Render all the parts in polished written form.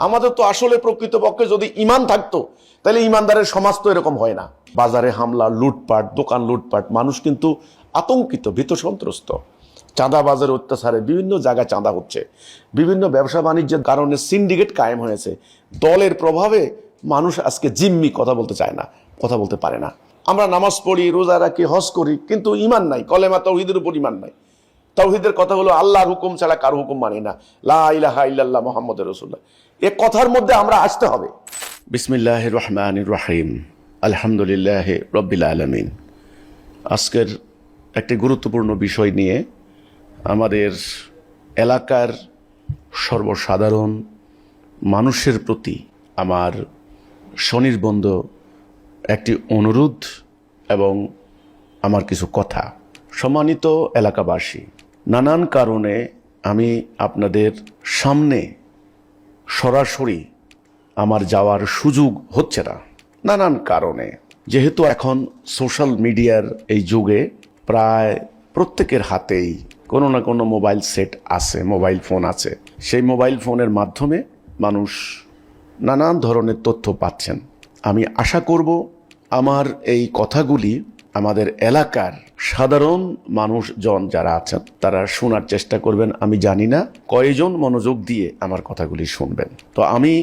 আমাদের তো আসলে প্রকৃতপক্ষে যদি ঈমান থাকতো তাহলে ঈমানদারের সমাজ তো এরকম হয় না। বাজারে হামলা, লুটপাট, দোকান লুটপাট, মানুষ কিন্তু আতঙ্কিত, ভীত সন্ত্রস্ত। চাঁদাবাজের অত্যাচারে বিভিন্ন জায়গায় চাঁদা হচ্ছে, বিভিন্ন ব্যবসা বাণিজ্যের কারণে সিন্ডিকেট কায়েম হয়েছে। দলের প্রভাবে মানুষ আজকে জিম্মি, কথা বলতে চায় না, কথা বলতে পারে না। আমরা নামাজ পড়ি, রোজা রাখি, হজ করি, কিন্তু ঈমান নাই, কলেমা তাওহীদের উপর ঈমান নাই। তাওহীদের কথা হলো আল্লাহর হুকুম ছাড়া কারো হুকুম মানি না, লা ইলাহা ইল্লাল্লাহ মুহাম্মাদুর রাসূলুল্লাহ। এ কথার মধ্যে আমরা আসতে হবে। বিসমিল্লাহির রহমানির রহিম, আলহামদুলিল্লাহি রাব্বিল আলামিন। আজকের একটি গুরুত্বপূর্ণ বিষয় নিয়ে আমাদের এলাকার সর্বসাধারণ মানুষের প্রতি আমার স্বনির্বন্ধ একটি অনুরোধ এবং আমার কিছু কথা। সম্মানিত এলাকাবাসী, নানান কারণে আমি আপনাদের সামনে সরাসরি আমার যাওয়ার সুযোগ হচ্ছে না, নানান কারণে। যেহেতু এখন সোশ্যাল মিডিয়ার এই যুগে প্রায় প্রত্যেকের হাতেই কোনো না কোনো মোবাইল সেট আছে, মোবাইল ফোন আছে। সেই মোবাইল ফোনের মাধ্যমে মানুষ নানান ধরনের তথ্য পাচ্ছেন। আমি আশা করব আমার এই কথাগুলি আমাদের এলাকার সাধারণ মানুষজন যারা আছেন তারা শোনার চেষ্টা করবেন। আমি জানি না কয়জন মনোযোগ দিয়ে আমার কথাগুলি শুনবেন, তো আমি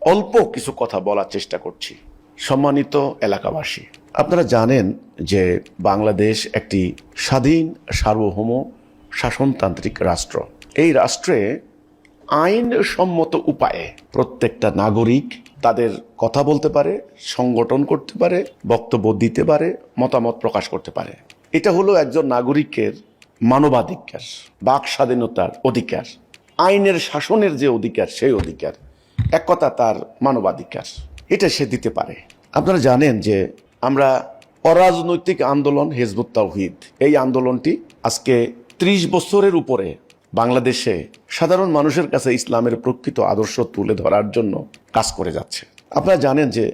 অল্প কিছু কথা বলার চেষ্টা করছি। সম্মানিত এলাকাবাসী, আপনারা জানেন যে বাংলাদেশ একটি স্বাধীন সার্বভৌম শাসনতান্ত্রিক রাষ্ট্র। এই রাষ্ট্রে আইনসম্মত উপায়ে প্রত্যেকটা নাগরিক তাদের কথা বলতে পারে, সংগঠন করতে পারে, বক্তব্য দিতে পারে, মতামত প্রকাশ করতে পারে। এটা হলো একজন নাগরিকের মানবাধিকার, বাক স্বাধীনতার অধিকার, আইনের শাসনের যে অধিকার, সেই অধিকার, এক কথা তার মানবাধিকার, এটা সে দিতে পারে। আপনারা জানেন যে আমরা অরাজনৈতিক আন্দোলন হিজবুত তাওহীদ, এই আন্দোলনটি আজকে 30 বছরের উপরে বাংলাদেশে সাধারণ মানুষের কাছে ইসলামের প্রকৃত আদর্শ তুলে ধরার জন্য কাজ করে যাচ্ছে। আপনারা জানেন যে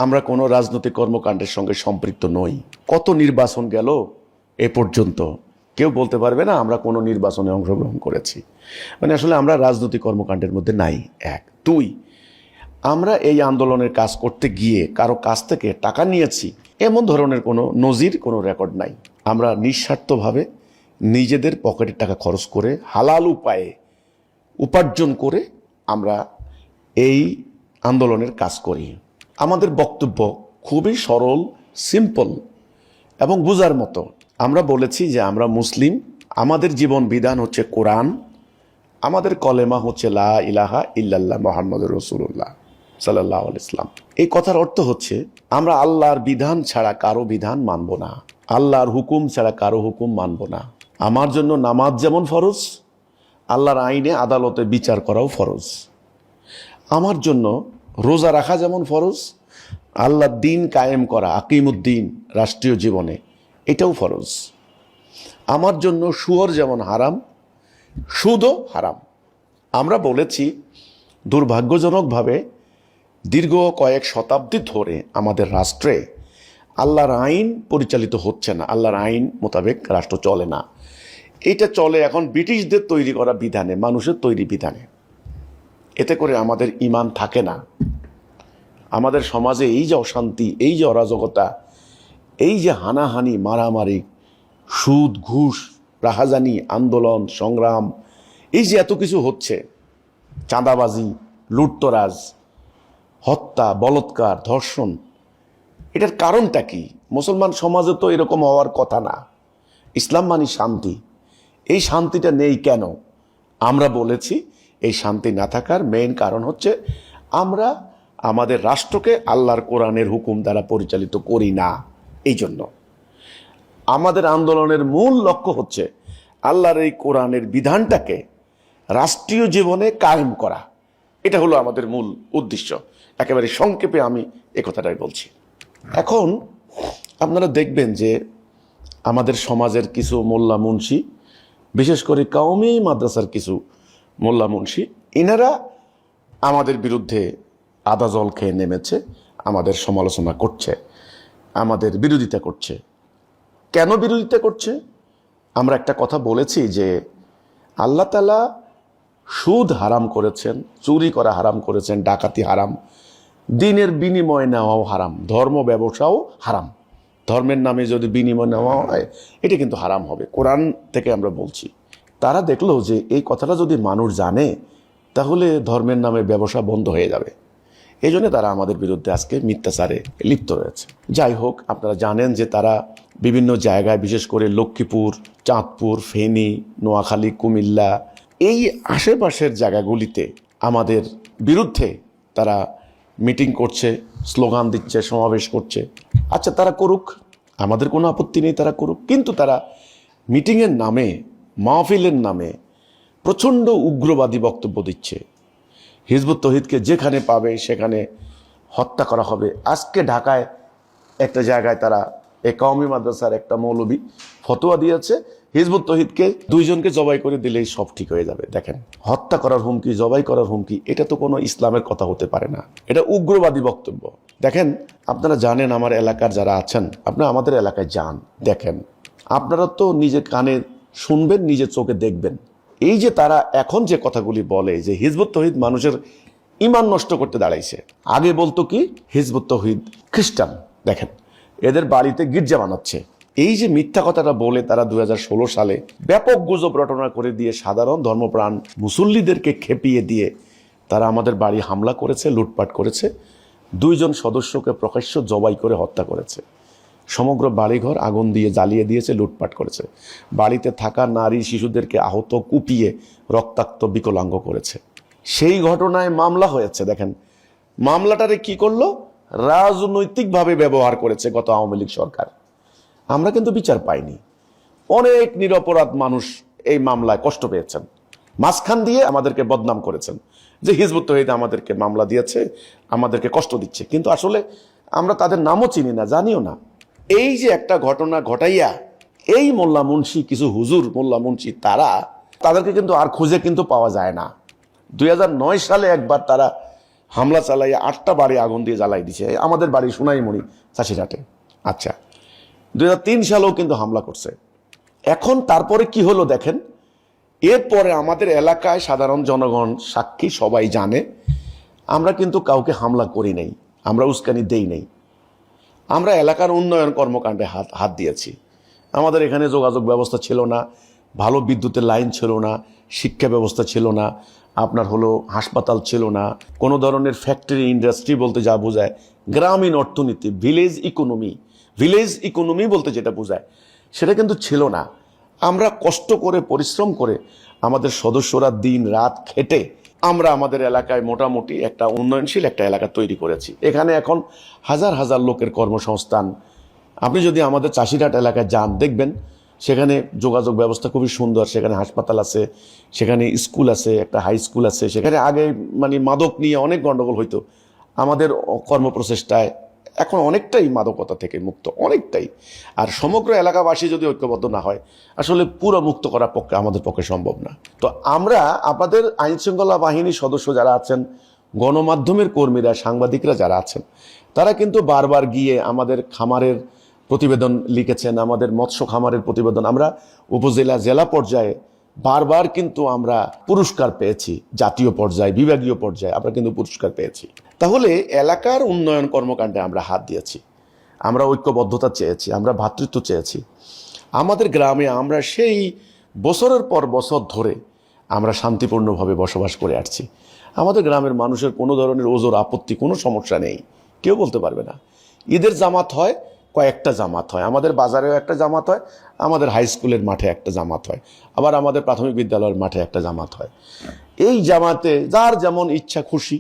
আমরা কোনো রাজনৈতিক কর্মকাণ্ডের সঙ্গে সম্পৃক্ত নই। কত নির্বাচন গেল এ পর্যন্ত, কেউ বলতে পারবে না আমরা কোনো নির্বাচনে অংশগ্রহণ করেছি। মানে আসলে আমরা রাজনৈতিক কর্মকাণ্ডের মধ্যে নাই। এক, দুই, আমরা এই আন্দোলনের কাজ করতে গিয়ে কারো কাছ থেকে টাকা নিয়েছি এমন ধরনের কোনো নজির, কোনো রেকর্ড নাই। আমরা নিঃস্বার্থভাবে নিজেদের পকেটের টাকা খরচ করে, হালাল উপায়ে উপার্জন করে আমরা এই আন্দোলনের কাজ করি। আমাদের বক্তব্য খুবই সরল, সিম্পল এবং বুঝার মতো। আমরা বলেছি যে আমরা মুসলিম, আমাদের জীবন বিধান হচ্ছে কোরআন, আমাদের কলেমা হচ্ছে লা ইলাহা ইল্লাল্লাহ মুহাম্মাদুর রাসূলুল্লাহ সাল্লাল্লাহু আলাইহি ওয়াসাল্লাম। এই কথার অর্থ হচ্ছে আমরা আল্লাহর বিধান ছাড়া কারো বিধান মানব না, আল্লাহর হুকুম ছাড়া কারো হুকুম মানব না। আমার জন্য নামাজ যেমন ফরজ, আল্লাহর আইনে আদালতে বিচার করাও ফরজ। আমার জন্য রোজা রাখা যেমন ফরজ, আল্লাহর দিন কায়েম করা, আকিমুদ্দিন রাষ্ট্রীয় জীবনে, এটাও ফরজ। আমার জন্য সুদ যেমন হারাম, সুদও হারাম। আমরা বলেছি দুর্ভাগ্যজনকভাবে দীর্ঘ কয়েক শতাব্দী ধরে আমাদের রাষ্ট্রে আল্লাহর আইন পরিচালিত হচ্ছে না, আল্লাহর আইন মোতাবেক রাষ্ট্র চলে না। এটা চলে এখন ব্রিটিশদের তৈরি করা বিধানে, মানুষের তৈরি বিধানে। এতে করে আমাদের ঈমান থাকে না। আমাদের সমাজে এই যে অশান্তি, এই যে অরাজকতা, এই যে হানাহানি, মারামারি, সুদ, ঘুষ, রাহাজানি, আন্দোলন, সংগ্রাম, এই যে এত কিছু হচ্ছে, চাঁদাবাজি, লুটতরাজ, হত্যা, বলৎকার, ধর্ষণ, এটার কারণটা কি? মুসলমান সমাজে তো এরকম হওয়ার কথা না। ইসলাম মানে শান্তি। এই শান্তিটা নেই কেন? আমরা বলেছি এই শান্তি না থাকার মেইন কারণ হচ্ছে আমরা আমাদের রাষ্ট্রকে আল্লাহর কোরআনের হুকুম দ্বারা পরিচালিত করি না। এই জন্য আমাদের আন্দোলনের মূল লক্ষ্য হচ্ছে আল্লাহর এই কোরআনের বিধানটাকে রাষ্ট্রীয় জীবনে কায়েম করা। এটা হলো আমাদের মূল উদ্দেশ্য। একেবারে সংক্ষেপে আমি এ কথাটাই বলছি। এখন আপনারা দেখবেন যে আমাদের সমাজের কিছু মোল্লা মুন্সি, বিশেষ করে কওমি মাদ্রাসার কিছু মোল্লা মুন্সি, ইনারা আমাদের বিরুদ্ধে আদা জল খেয়ে নেমেছে, আমাদের সমালোচনা করছে, আমাদের বিরোধিতা করছে। কেন বিরোধিতা করছে? আমরা একটা কথা বলেছি যে আল্লাহ তাআলা সুদ হারাম করেছেন, চুরি করা হারাম করেছেন, ডাকাতি হারাম, দিনের বিনিময় নেওয়াও হারাম, ধর্ম ব্যবসাও হারাম। ধর্মের নামে যদি বিনিময় নেওয়া হয় এটা কিন্তু হারাম হবে, কোরআন থেকে আমরা বলছি। তারা দেখলো যে এই কথাটা যদি মানুষ জানে তাহলে ধর্মের নামে ব্যবসা বন্ধ হয়ে যাবে। এই জন্য তারা আমাদের বিরুদ্ধে আজকে মিথ্যাচারে লিপ্ত রয়েছে। যাই হোক, আপনারা জানেন যে তারা বিভিন্ন জায়গায়, বিশেষ করে লক্ষ্মীপুর, চাঁদপুর, ফেনী, নোয়াখালী, কুমিল্লা, এই আশেপাশের জায়গাগুলিতে আমাদের বিরুদ্ধে তারা মিটিং করছে, স্লোগান দিচ্ছে, সমাবেশ করছে। আচ্ছা, তারা করুক, আমাদের কোনো আপত্তি নেই, তারা করুক। কিন্তু তারা মিটিংয়ের নামে, মাহফিলের নামে প্রচণ্ড উগ্রবাদী বক্তব্য দিচ্ছে। হিজবুত তৌহিদকে যেখানে পাবে সেখানে হত্যা করা হবে। আজকে ঢাকায় একটা জায়গায় তারা কওমি মাদ্রাসার একটা মৌলবী ফতোয়া দিয়েছে, হিজবুত তৌহিদকে 2 জনকে জবাই করে দিলেই সব ঠিক হয়ে যাবে। দেখেন, হত্যা করার হুমকি, জবাই করার হুমকি, এটা তো কোনো ইসলামের কথা হতে পারে না, এটা উগ্রবাদী বক্তব্য। দেখেন, আপনারা জানেন, আমার এলাকার যারা আছেন, আপনারা আমাদের এলাকায় যান, দেখেন, আপনারা তো নিজে কানে শুনবেন, নিজে চোখে দেখবেন। এই যে তারা এখন যে কথাগুলি বলে যে হিজবুত তৌহিদ মানুষের ঈমান নষ্ট করতে দাঁড়াইছে, আগে বলতো কি হিজবুত তৌহিদ খ্রিস্টান, দেখেন এদের বাড়িতে গির্জা বানাচ্ছে। এই যে মিথ্যা কথাটা বলে তারা 2016 সালে ব্যাপক গুজব রটনা করে দিয়ে সাধারণ ধর্মপ্রাণ মুসল্লিদেরকে খেপিয়ে দিয়ে তারা আমাদের বাড়ি হামলা করেছে, লুটপাট করেছে, 2 জন সদস্যকে প্রকাশ্য জবাই করে হত্যা করেছে, সমগ্র বাড়িঘর আগুন দিয়ে জ্বালিয়ে দিয়েছে, লুটপাট করেছে, বাড়িতে থাকা নারী শিশুদেরকে আহত, কুপিয়ে রক্তাক্ত বিকলাঙ্গ করেছে। সেই ঘটনায় মামলা হয়েছে। দেখেন, মামলাটারে কি করলো, রাজনৈতিকভাবে ব্যবহার করেছে গত আওয়ামী লীগ সরকার। আমরা কিন্তু বিচার পাইনি। অনেক নিরপরাধ মানুষ এই মামলায় কষ্ট পেয়েছেন। মাঝখান দিয়ে আমাদেরকে বদনাম করেছেন যে হিজবুত তৌহিদ আমাদেরকে মামলা দিয়েছে, আমাদেরকে কষ্ট দিচ্ছে, কিন্তু আসলে আমরা তাদের নামও চিনি না, জানিও না। এই যে একটা ঘটনা ঘটাইয়া এই মোল্লা মুন্সি, কিছু হুজুর মোল্লা মুন্সি, তাদেরকে কিন্তু আর খুঁজে কিন্তু পাওয়া যায় না। 2009 সালে একবার তারা হামলা চালাইয়া 8টা বাড়ি আগুন দিয়ে জ্বালাই দিছে, আমাদের বাড়ি সোনাইমুড়ি, চাষিরহাটে। আচ্ছা, 2003 সালেও কিন্তু হামলা করছে। এখন তারপরে কি হলো দেখেন, এরপরে আমাদের এলাকায় সাধারণ জনগণ সাক্ষী, সবাই জানে, আমরা কিন্তু কাউকে হামলা করি নাই, আমরা উস্কানি দেই নাই। আমরা এলাকার উন্নয়ন কর্মকাণ্ডে হাত দিয়েছি। আমাদের এখানে যোগাযোগ ব্যবস্থা ছিল না, ভালো বিদ্যুতের লাইন ছিল না, শিক্ষা ব্যবস্থা ছিল না, আপনার হলো হাসপাতাল ছিল না, কোনো ধরনের ফ্যাক্টরি ইন্ডাস্ট্রি বলতে যা বোঝায় গ্রামীণ অর্থনীতি, ভিলেজ ইকোনমি বলতে যেটা বোঝায় সেটা কিন্তু ছিল না। আমরা কষ্ট করে, পরিশ্রম করে, আমাদের সদস্যরা দিন রাত খেটে আমরা আমাদের এলাকায় মোটামুটি একটা উন্নয়নশীল একটা এলাকা তৈরি করেছি। এখানে এখন হাজার হাজার লোকের কর্মসংস্থান। আপনি যদি আমাদের চাষিরহাট এলাকায় যান, দেখবেন সেখানে যোগাযোগ ব্যবস্থা খুবই সুন্দর, সেখানে হাসপাতাল আছে, সেখানে স্কুল আছে, একটা হাই স্কুল আছে। সেখানে আগে মানে মাদক নিয়ে অনেক গন্ডগোল হইতো, আমাদের কর্মপ্রচেষ্টায় এখন অনেকটাই মাদকতা থেকে মুক্ত, অনেকটাই। আর সমগ্র এলাকাবাসী যদি ঐক্যবদ্ধ না হয়, আসলে পুরো মুক্ত করার পক্ষে আমাদের পক্ষে সম্ভব না। তো আমরা আমাদের আইনশৃঙ্খলা বাহিনীর সদস্য যারা আছেন, গণমাধ্যমের কর্মীরা, সাংবাদিকরা যারা আছেন, তারা কিন্তু বারবার গিয়ে আমাদের খামারের প্রতিবেদন লিখেছেন, আমাদের মৎস্য খামারের প্রতিবেদন আমরা উপজেলা, জেলা পর্যায়ে বারবার কিন্তু আমরা পুরস্কার পেয়েছি, জাতীয় পর্যায়ে, বিভাগীয় পর্যায়ে আমরা কিন্তু পুরস্কার পেয়েছি। তাহলে এলাকার উন্নয়ন কর্মকাণ্ডে আমরা হাত দিয়েছি, আমরা ঐক্যবদ্ধতা চেয়েছি, আমরা ভ্রাতৃত্ব চেয়েছি। আমাদের গ্রামে আমরা সেই বছরের পর বছর ধরে আমরা শান্তিপূর্ণভাবে বসবাস করে আসছি। আমাদের গ্রামের মানুষের কোনো ধরনের ওজোর আপত্তি, কোনো সমস্যা নেই, কেউ বলতে পারবে না। ঈদের জামাত হয়, কয়েকটা জামাত হয়, আমাদের বাজারেও একটা জামাত হয়, আমাদের হাই স্কুলের মাঠে একটা জামাত হয়, আবার আমাদের প্রাথমিক বিদ্যালয়ের মাঠে একটা জামাত হয়। এই জামাতে যার যেমন ইচ্ছা খুশি,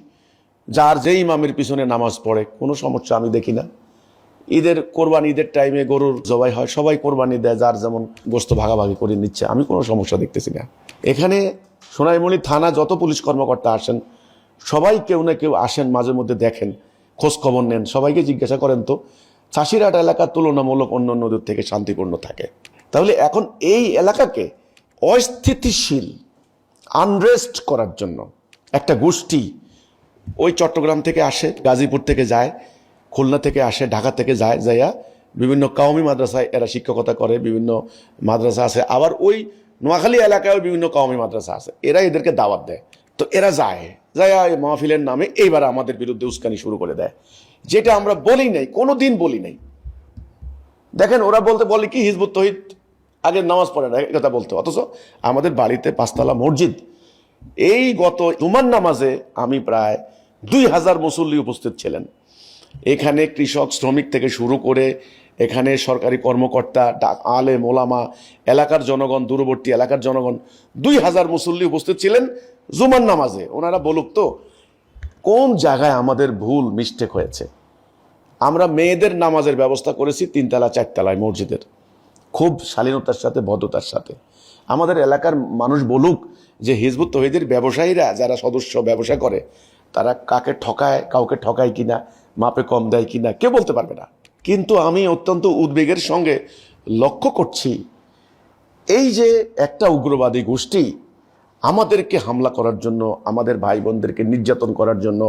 যার যেই ইমামের পিছনে নামাজ পড়ে, কোনো সমস্যা আমি দেখি না। কোরবানি ঈদের টাইমে গরুর জবাই হয়, সবাই কোরবানি দেয়, যার যেমন গোস্ত ভাগাভাগি করে নিচ্ছে, আমি কোনো সমস্যা দেখতেছি না। এখানে সোনাইমুড়ি থানা যত পুলিশ কর্মকর্তা আসেন, সবাই কেউ না কেউ আসেন, মাঝে মধ্যে দেখেন, খোঁজ খবর নেন, সবাইকে জিজ্ঞাসা করেন তো চাষিরহাট এলাকা তুলনামূলক অন্য নদীর থেকে শান্তিপূর্ণ থাকে। তাহলে এখন এই এলাকাকে অস্থিতিশীল, আনরেস্ট করার জন্য একটা গোষ্ঠী ওই চট্টগ্রাম থেকে আসে, গাজীপুর থেকে যায়, খুলনা থেকে আসে, ঢাকা থেকে যায়, যাইয়া বিভিন্ন কওমি মাদ্রাসায় এরা শিক্ষকতা করে, বিভিন্ন মাদ্রাসা আছে, আবার ওই নোয়াখালী এলাকায় বিভিন্ন কওমি মাদ্রাসা আছে, এরা এদেরকে দাওয়াত দেয়। তো এরা যায় মাহফিলের নামে এইবার আমাদের বিরুদ্ধে উস্কানি শুরু করে দেয়, যেটা আমরা বলি নাই, কোনোদিন বলি নাই। দেখেন ওরা বলে কি হিজবুত তৌহিদ আগে নামাজ পড়ে না, এই কথা বলতে, অথচ আমাদের বাড়িতে 5 তলা মসজিদ। এই গত জুমার নামাজে আমি প্রায় 2000 মুসল্লি উপস্থিত ছিলেন। এখানে কৃষক শ্রমিক থেকে শুরু করে এখানে সরকারি কর্মকর্তা, আলেম ওলামা, এলাকার জনগণ, দূরবর্তী এলাকার জনগণ, 2000 মুসল্লি উপস্থিত ছিলেন জুমার নামাজে। ওনারা বলুক তো কোন জায়গায় আমাদের ভুল মিস্টেক হয়েছে। আমরা মেয়েদের নামাজের ব্যবস্থা করেছি 3 তলা 4 তলায় মসজিদের, খুব শালীনতার সাথে, ভদ্রতার সাথে। আমাদের এলাকার মানুষ বলুক যে হিজবুত তৌহিদের ব্যবসায়ীরা যারা সদস্য ব্যবসা করে তারা কাকে ঠকায়, কাউকে ঠকায় কিনা, মাপে কম দেয় কিনা কেউ বলতে পারবে না। কিন্তু আমি অত্যন্ত উদ্বেগের সঙ্গে লক্ষ্য করছি এই যে একটা উগ্রবাদী গোষ্ঠী আমাদেরকে হামলা করার জন্য, আমাদের ভাই বোনদেরকে নির্যাতন করার জন্য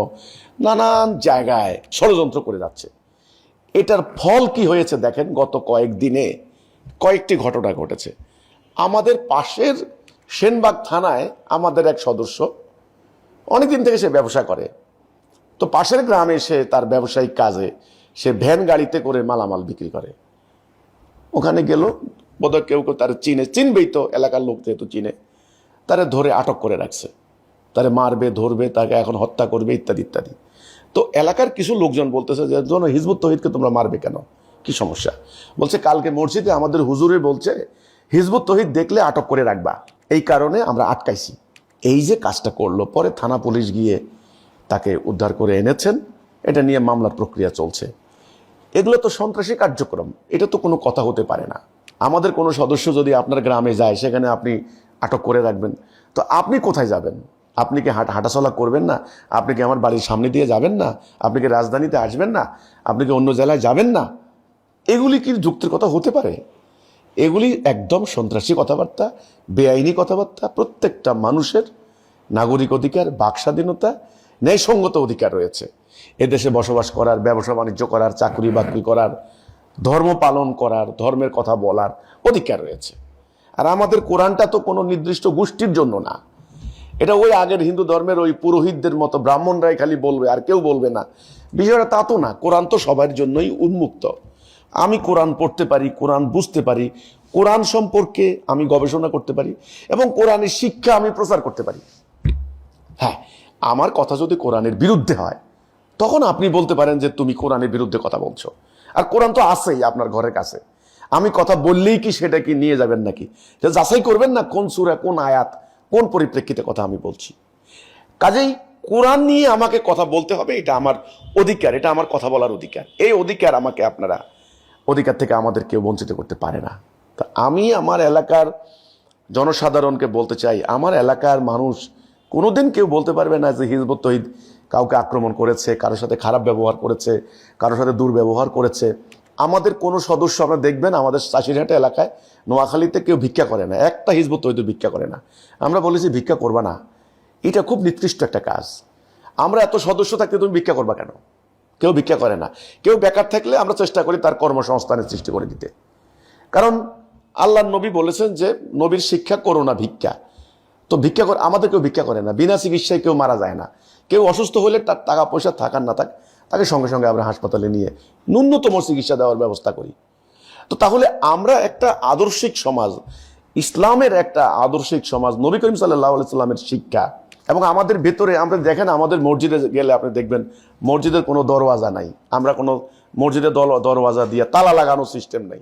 নানান জায়গায় ষড়যন্ত্র করে যাচ্ছে। এটার ফল কি হয়েছে দেখেন, গত কয়েকদিনে কয়েকটি ঘটনা ঘটেছে। আমাদের পাশের সেনবাগ থানায় আমাদের এক সদস্য অনেকদিন থেকে সে ব্যবসা করে, তো পাশের গ্রামে সে তার ব্যবসায়িক কাজে সে ভ্যান গাড়িতে করে মালামাল বিক্রি করে। ওখানে গেল, বোধহয় কেউ কেউ তার চিনবেই তো, এলাকার লোক যেহেতু চিনে, তারে ধরে আটক করে রাখছে, তারে মারবে, ধরবে, তাকে এখন হত্যা করবে, ইত্যাদি ইত্যাদি। তো এলাকার কিছু লোকজন বলতেছে যে হিজবুত তৌহিদকে তোমরা মারবে কেন, কি সমস্যা? বলছে কালকে মসজিদে আমাদের হুজুরে বলছে হিজবুত তৌহিদ দেখলে আটক করে রাখবা, এই কারণে আমরা আটকাইছি। এই যে কাজটা করলো, পরে থানা পুলিশ গিয়ে তাকে উদ্ধার করে এনেছেন, এটা নিয়ে মামলার প্রক্রিয়া চলছে। এগুলো তো সন্ত্রাসী কার্যক্রম, এটা তো কোনো কথা হতে পারে না। আমাদের কোনো সদস্য যদি আপনার গ্রামে যায়, সেখানে আপনি আটক করে রাখবেন, তো আপনি কোথায় যাবেন? আপনি কি হাঁটাচলা করবেন না? আপনি কি আমার বাড়ির সামনে দিয়ে যাবেন না? আপনি কি রাজধানীতে আসবেন না? আপনি কি অন্য জেলায় যাবেন না? এগুলি কি যুক্তির কথা হতে পারে? এগুলি একদম সন্ত্রাসী কথাবার্তা, বেআইনি কথাবার্তা। প্রত্যেকটা মানুষের নাগরিক অধিকার, বাক স্বাধীনতা, ন্যায়সঙ্গত অধিকার রয়েছে। এদেশে বসবাস করার, ব্যবসা বাণিজ্য করার, চাকরি বাকরি করার, ধর্ম পালন করার, ধর্মের কথা বলার অধিকার রয়েছে। আর আমাদের কোরআনটা তো কোনো নির্দিষ্ট গোষ্ঠীর জন্য না, এটা ওই আগের হিন্দু ধর্মের ওই পুরোহিতদের মতো ব্রাহ্মণরাই খালি বলবে আর কেউ বলবে না, বিষয়টা তা তো না। কোরআন তো সবার জন্যই উন্মুক্ত। আমি কোরআন পড়তে পারি, কোরআন বুঝতে পারি, কোরআন সম্পর্কে আমি গবেষণা করতে পারি এবং কোরআনের শিক্ষা আমি প্রচার করতে পারি। হ্যাঁ, আমার কথা যদি কোরআনের বিরুদ্ধে হয় তখন আপনি বলতে পারেন যে তুমি কোরআনের বিরুদ্ধে কথা বলছো। আর কোরআন তো আছেই আপনার ঘরের কাছে, আমি কথা বললেই কি সেটা কি নিয়ে যাবেন নাকি? যাচাই করবেন না কোন সূরা, কোন আয়াত, কোন পরিপ্রেক্ষিতে কথা আমি বলছি। কাজেই কোরআন নিয়ে আমাকে কথা বলতে হবে, এটা আমার অধিকার, এটা আমার কথা বলার অধিকার। এই অধিকার আমাকে আপনারা, অধিকার থেকে আমাদের কেউ বঞ্চিত করতে পারে না। তা আমি আমার এলাকার জনসাধারণকে বলতে চাই, আমার এলাকার মানুষ কোনোদিন কেউ বলতে পারবে না যে হিজবুত তৌহিদ কাউকে আক্রমণ করেছে, কারোর সাথে খারাপ ব্যবহার করেছে, কারোর সাথে দুর্ব্যবহার করেছে। আমাদের কোনো সদস্য আপনারা দেখবেন আমাদের চাষিরহাটে এলাকায়, নোয়াখালীতে কেউ ভিক্ষা করে না, একটা হিজবুত তৌহিদ ভিক্ষা করে না। আমরা বলেছি ভিক্ষা করবা না, এটা খুব নিকৃষ্ট একটা কাজ। আমরা এত সদস্য থাকতে তুমি ভিক্ষা করবা কেন? কেউ ভিক্ষা করে না। কেউ বেকার থাকলে আমরা চেষ্টা করি তার কর্মসংস্থানের সৃষ্টি করে দিতে, কারণ আল্লাহ নবী বলেছেন যে নবীর শিক্ষা করো না ভিক্ষা। তো ভিক্ষা করে আমাদের কেউ ভিক্ষা করে না, বিনা চিকিৎসায় কেউ মারা যায় না। কেউ অসুস্থ হলে তার টাকা পয়সা থাকার না থাক, তাকে সঙ্গে সঙ্গে আমরা হাসপাতালে নিয়ে ন্যূনতম চিকিৎসা দেওয়ার ব্যবস্থা করি। তো তাহলে আমরা একটা আদর্শিক সমাজ, ইসলামের একটা আদর্শিক সমাজ, নবী করিম সাল্লাল্লাহু আলাইহি সাল্লামের শিক্ষা। এবং আমাদের ভেতরে আমরা দেখেন, আমাদের মসজিদে গেলে আপনি দেখবেন মসজিদের কোনো দরওয়াজা নাই, আমরা কোনো মসজিদের দরওয়াজা দিয়ে তালা লাগানোর সিস্টেম নাই।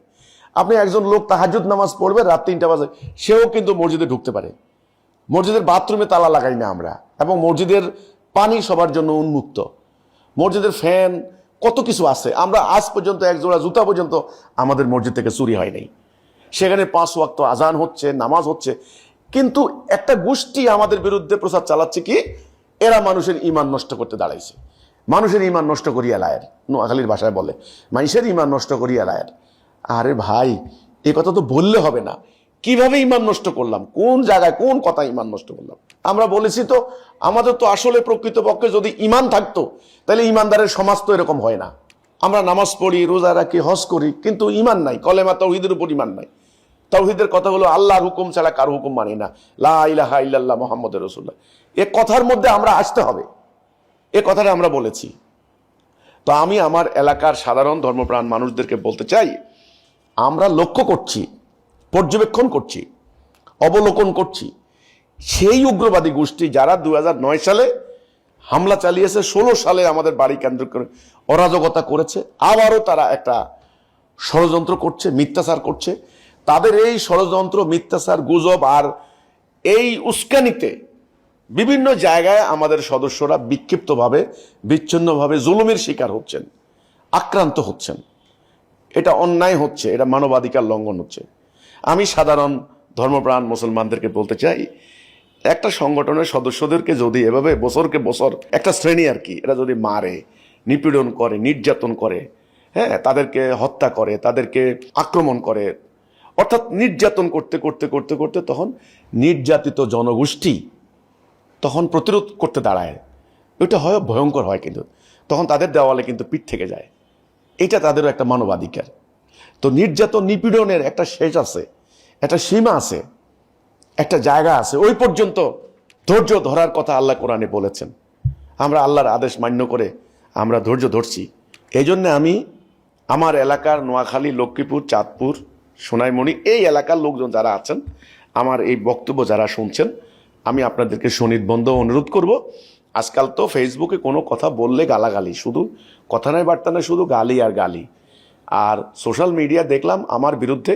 আপনি একজন লোক তাহাজ্জুদ নামাজ পড়বে রাত 3টা বাজে, সেও কিন্তু মসজিদে ঢুকতে পারে। মসজিদের বাথরুমে তালা লাগাই না আমরা, এবং মসজিদের পানি সবার জন্য উন্মুক্ত, মসজিদের ফ্যান, কত কিছু আছে। আমরা আজ পর্যন্ত এক জোড়া জুতা পর্যন্ত আমাদের মসজিদ থেকে চুরি হয় নাই। সেখানে 5 ওয়াক্ত আজান হচ্ছে, নামাজ হচ্ছে। কিন্তু একটা গোষ্ঠী আমাদের বিরুদ্ধে প্রচার চালাচ্ছে কি, এরা মানুষের ঈমান নষ্ট করতে দাঁড়াইছে। মানুষের ঈমান নষ্ট করিয়া লায়ের, নোয়াখালীর ভাষায় বলে মানুষের ঈমান নষ্ট করিয়া লায়ের। আরে ভাই, এই কথা তো বললে হবে না। কিভাবে ঈমান নষ্ট করলাম, কোন জায়গায় কোন কথা ঈমান নষ্ট করলাম? আমরা বলেছি তো, আমাদের তো আসলে প্রকৃতপক্ষে যদি ঈমান থাকতো তাহলে ঈমানদারের সমাজ তো এরকম হয় না। আমরা নামাজ পড়ি, রোজা রাখি, হজ করি, কিন্তু ঈমান নাই, কলেমা তাওহীদের উপর ঈমান নাই। তাওহীদের কথা হলো আল্লাহর হুকুম ছাড়া কারো হুকুম মানি না, লা ইলাহা ইল্লাল্লাহ মুহাম্মাদুর রাসূলুল্লাহ। এ কথার মধ্যে আমরা আসতে হবে, এ কথাটা আমরা বলেছি। তো আমি আমার এলাকার সাধারণ ধর্মপ্রাণ মানুষদেরকে বলতে চাই, আমরা লক্ষ্য করছি, পর্যবেক্ষণ করছি, অবলোকন করছি সেই উগ্রবাদী গোষ্ঠী যারা 2009 সালে হামলা চালিয়েছে, 16 সালে আমাদের বাড়ি কেন্দ্র করে অরাজকতা করেছে, আবারও তারা একটা ষড়যন্ত্র করছে, মিথ্যাচার করছে। তাদের এই ষড়যন্ত্র, মিথ্যাচার, গুজব আর এই উস্কানিতে বিভিন্ন জায়গায় আমাদের সদস্যরা বিক্ষিপ্তভাবে, বিচ্ছিন্নভাবে জুলুমের শিকার হচ্ছেন, আক্রান্ত হচ্ছেন। এটা অন্যায় হচ্ছে, এটা মানবাধিকার লঙ্ঘন হচ্ছে। আমি সাধারণ ধর্মপ্রাণ মুসলমানদেরকে বলতে চাই, একটা সংগঠনের সদস্যদেরকে যদি এভাবে বছরকে বছর একটা শ্রেণী আর কি, এরা যদি মারে, নিপীড়ন করে, নির্যাতন করে, হ্যাঁ, তাদেরকে হত্যা করে, তাদেরকে আক্রমণ করে, অর্থাৎ নির্যাতন করতে করতে করতে করতে তখন নির্যাতিত জনগোষ্ঠী তখন প্রতিরোধ করতে দাঁড়ায়, ওইটা হয় ভয়ঙ্কর হয়, কিন্তু তখন তাদের দেওয়ালে কিন্তু পিঠ থেকে যায়। এটা তাদেরও একটা মানবাধিকার। তো নির্যাতন নিপীড়নের একটা শেষ আছে, একটা সীমা আছে, একটা জায়গা আছে, ওই পর্যন্ত ধৈর্য ধরার কথা আল্লাহ কোরআনে বলেছেন। আমরা আল্লাহর আদেশ মান্য করে আমরা ধৈর্য ধরছি। এই জন্য আমি আমার এলাকার নোয়াখালী, লক্ষ্মীপুর, চাঁদপুর, সোনাইমণি এই এলাকার লোকজন যারা আছেন, আমার এই বক্তব্য যারা শুনছেন, আমি আপনাদেরকে সনির্বন্ধ অনুরোধ করব, আজকাল তো ফেসবুকে কোনো কথা বললে গালাগালি, শুধু কথা নয় বার্তা নয়, শুধু গালি আর গালি। আর সোশ্যাল মিডিয়া দেখলাম আমার বিরুদ্ধে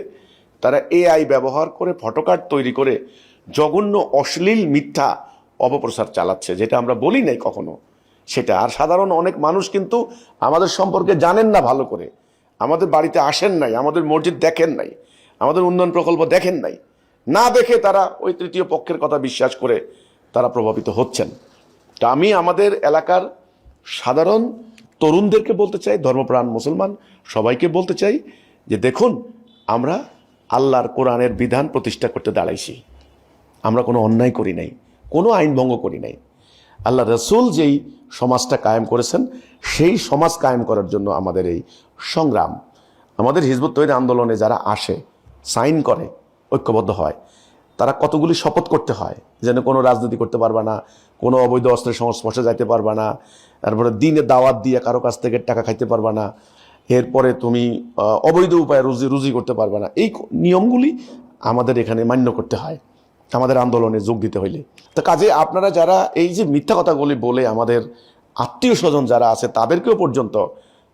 তারা এআই ব্যবহার করে ফটোকার্ড তৈরি করে জঘন্য অশ্লীল মিথ্যা অপপ্রচার চালাচ্ছে, যেটা আমরা বলি নাই কখনো সেটা। আর সাধারণ অনেক মানুষ কিন্তু আমাদের সম্পর্কে জানেন না ভালো করে, আমাদের বাড়িতে আসেন নাই, আমাদের মসজিদ দেখেন নাই, আমাদের উন্নয়ন প্রকল্প দেখেন নাই, না দেখে তারা ওই তৃতীয় পক্ষের কথা বিশ্বাস করে তারা প্রভাবিত হচ্ছেন। তা আমি আমাদের এলাকার সাধারণ তরুণদেরকে বলতে চাই, ধর্মপ্রাণ মুসলমান সবাইকে বলতে চাই যে দেখুন, আমরা আল্লাহর কোরআনের বিধান প্রতিষ্ঠা করতে দাঁড়াইছি। আমরা কোনো অন্যায় করি নাই, কোনো আইন ভঙ্গ করি নাই। আল্লাহ রসুল যেই সমাজটা কায়েম করেছেন, সেই সমাজ কায়েম করার জন্য আমাদের এই সংগ্রাম। আমাদের হিজবুত তওহীদ আন্দোলনে যারা আসে, সাইন করে, ঐক্যবদ্ধ হয়, তারা কতগুলি শপথ করতে হয়, যেন কোনো রাজনীতি করতে পারবে না, কোনো অবৈধ অস্ত্রের সংস্পর্শে যাইতে পারবে না, তারপরে দিনে দাওয়াত দিয়ে কারো কাছ থেকে টাকা খাইতে পারবে না, এরপরে তুমি অবৈধ উপায়ে রুজি করতে পারবে না। এই নিয়মগুলি আমাদের এখানে মান্য করতে হয় আমাদের আন্দোলনে যোগ দিতে হইলে। তো কাজে আপনারা যারা এই যে মিথ্যা কথাগুলি বলে আমাদের আত্মীয় স্বজন যারা আছে তাদেরকেও পর্যন্ত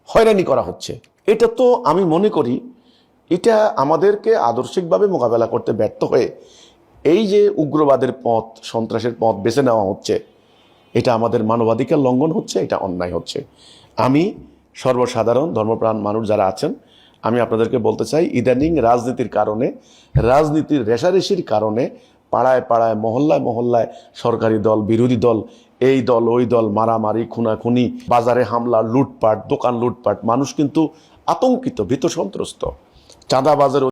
হয়রানি করা হচ্ছে, এটা তো আমি মনে করি এটা আমাদেরকে আদর্শিকভাবে মোকাবেলা করতে ব্যর্থ হয়ে এই যে উগ্রবাদের পথ, সন্ত্রাসের পথ বেছে নেওয়া হচ্ছে, এটা আমাদের মানবাধিকার লঙ্ঘন হচ্ছে, এটা অন্যায় হচ্ছে। আমি সর্বসাধারণ ধর্মপ্রাণ মানুষ যারা আছেন, আমি আপনাদেরকে বলতে চাই, ইদানিং রাজনীতির কারণে, রাজনীতির রেষারেষির কারণে পাড়ায় পাড়ায়, মহল্লায় মহল্লায় সরকারি দল, বিরোধী দল, এই দল ওই দল, মারামারি, খুনাখুনি, বাজারে হামলা, লুটপাট, দোকান লুটপাট, মানুষ কিন্তু আতঙ্কিত, ভীত সন্ত্রস্ত, চাঁদাবাজের